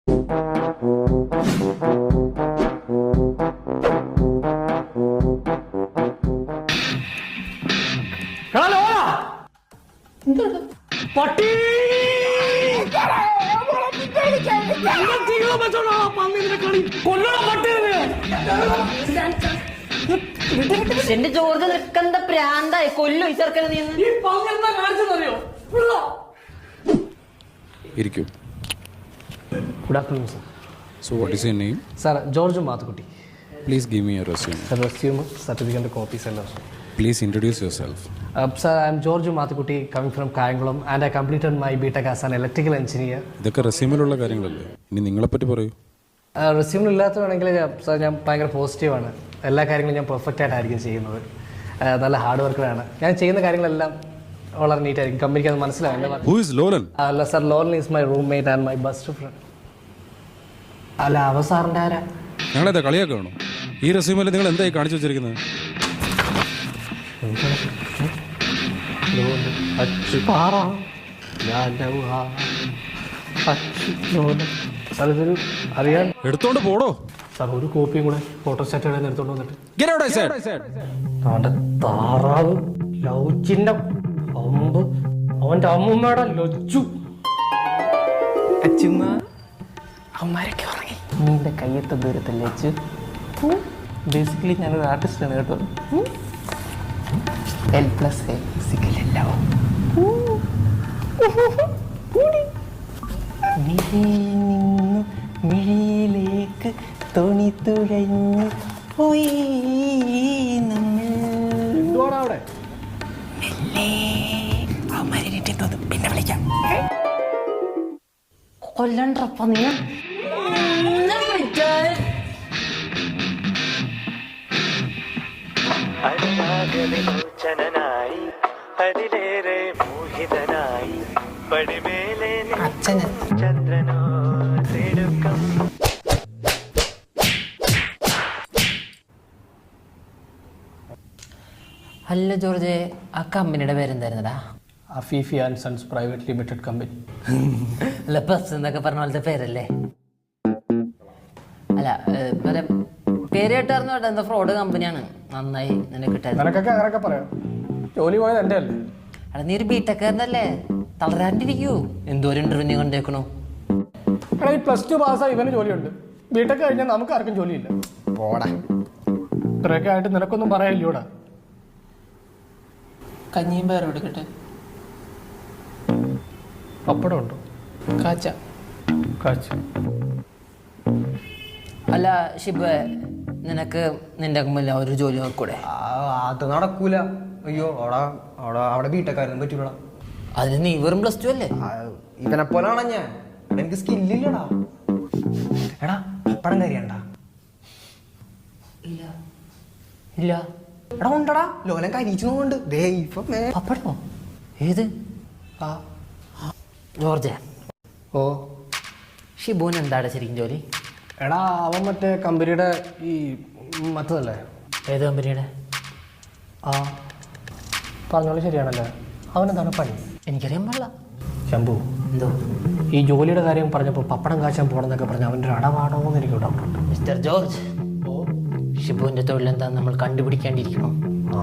പട്ടി എന്റെ ജോർജ് നിൽക്കണ്ട പ്രാന്തായി കൊല്ലു ഈ ചെറുക്കനെ നീ ഇരിക്കൂ. Good afternoon sir. So what is your name? Sir George Mathukutty. Please give me your resume. Sir resume certificate copies എല്ലാം. Please introduce yourself. Sir, I am George Mathukutti, coming from Kayangulam, and I completed my BTech as an electrical engineer. ഇതൊക്കെ റെസ്യൂമിലുള്ള കാര്യങ്ങളല്ലേ? ഇനി നിങ്ങളെപ്പറ്റി പറയൂ. റെസ്യൂമിൽ ഇല്ലാത്തതാണെങ്കിൽ sir ഞാൻ ഭയങ്കര പോസിറ്റീവാണ്. എല്ലാ കാര്യങ്ങളും ഞാൻ പെർഫെക്റ്റ് ആയിട്ടായിരിക്കും ചെയ്യുന്നത്. നല്ല ഹാർഡ് വർക്കറാണ്. ഞാൻ ചെയ്യുന്ന കാര്യങ്ങളെല്ലാം വളരെ നീറ്റായിരിക്കും. കമ്പനിക്ക് അത് മനസ്സിലാവും. Who is Lolan? അല്ല sir, Lolan is my roommate and my best friend. അല്ല അവ സാറിൻ്റെ ആരാ? ഞങ്ങളെന്താ കളിയാക്കണോ? ഈ റെസ്യൂമിൽ നിങ്ങൾ എന്തായി കാണിച്ചു വെച്ചിരിക്കുന്നത്? അറിയാൻ എടുത്തോണ്ട് പോടോ. സാർ ഒരു കോപ്പിയും കൂടെ ഫോട്ടോസ്റ്റാറ്റുകളെ എടുത്തോണ്ട് വന്നിട്ട് അവന്റെ താറാവ് ലൗച്ചിന്റെ അമ്പ് അവന്റെ അമ്മൂമ്മയുടെ ലൊച്ചു അച്ചുമ്മ അവന്മാരൊക്കെ ഉറങ്ങി. നിന്റെ കയ്യത്തെ ദൂരത്തല്ലേ അച്ചു? ബേസിക്കലി ഞാനൊരു ആർട്ടിസ്റ്റാണ് കേട്ടോ. എൽ പ്ലസ് എ സിക്കലുണ്ടാവും. മിഴിയിലേക്ക് തോണി തുഴഞ്ഞു പോയി നമ്മൾ അവിടെ പിന്നെ വിളിക്കാം. കൊല്ലണ്ടപ്പ നീ അതിലേറെ മോഹിതനായി പടിമേലെ അച്ഛന് ചന്ദ്രനോ തിടുക്കം. അല്ല ജോർജ്, ആ കമ്പനിയുടെ പേരെന്തായിരുന്നടാ? Afifi and sons private limited company. അല്ല ബസ് എന്നൊക്കെ പറഞ്ഞ പോലത്തെ പേരല്ലേ? അല്ല മറ്റേ പേര് കേട്ടായിരുന്നു കേട്ടോ. എന്താ ഫ്രോഡ് കമ്പനിയാണ്. നന്നായി നിനക്ക് കിട്ടാൻ. നിനക്കൊക്കെ അങ്ങനെയൊക്കെ പറയാം. ജോലി പോയത് എൻ്റെ അല്ലേ? അല്ല നീ ഒരു ബിടെക്കാരനല്ലേ? തളരാണ്ടിരിക്കൂ. എന്തോരം ഇന്റർവ്യൂ കണ്ടേക്കണു. എടാ ഈ +2 പാസ്സായി ഇവന് ജോലിയുണ്ട്. ബിടെക് കഴിഞ്ഞാൽ നമുക്ക് ആർക്കും ജോലിയില്ല. പോടാ. ഇത്രയൊക്കെ ആയിട്ട് നിനക്കൊന്നും പറയാനില്ലോടാ. കഞ്ഞിയും പേരും എടുക്കട്ടെ. പപ്പടം ഉണ്ടോ? കാച്ച. കാച്ച. അല്ല ഷിബ്, നിനക്ക് നിന്റെ മുന്നിൽ ഒരു ജോലി നോക്കൂടെ? അത് നടക്കൂല. അയ്യോ അവിടെ ബിടെക്കാരൊന്നും പറ്റൂലടാ. അതിന് നീ വെറും +2 അല്ലേ? ഇവനെ പോലാണ ഞാൻ. എനിക്ക് സ്കില്ലില്ലടാ. എടാ പപ്പടം കരിയണ്ടാ? ഇല്ല ഇല്ല. എടാ ഉണ്ടടാ. ലോലൻ കരിച്ചു നോണ്ട്. പപ്പടമോ? ഏത്? ജോർജ്, ഓ ഷിബുവിന് എന്താണ് ശരിക്കും ജോലി? എടാ അവൻ മറ്റേ കമ്പനിയുടെ ഈ മറ്റതല്ലേ? ഏത് കമ്പനിയുടെ? ആ പറഞ്ഞോളൂ ശരിയാണല്ലേ. അവനെന്താണ് പണി? എനിക്കറിയാൻ പാടില്ല. ശംഭു, എന്തോ ഈ ജോലിയുടെ കാര്യം പറഞ്ഞപ്പോൾ പപ്പടം കാച്ചാൻ പോകണമെന്നൊക്കെ പറഞ്ഞാൽ അവൻ്റെ ഒരു അടവാടോന്ന് എനിക്ക് ഡൗട്ടുണ്ട്. മിസ്റ്റർ ജോർജ്, ഓ ഷിബുവിന്റെ തൊഴിലെന്താന്ന് നമ്മൾ കണ്ടുപിടിക്കേണ്ടിയിരിക്കണം. ആ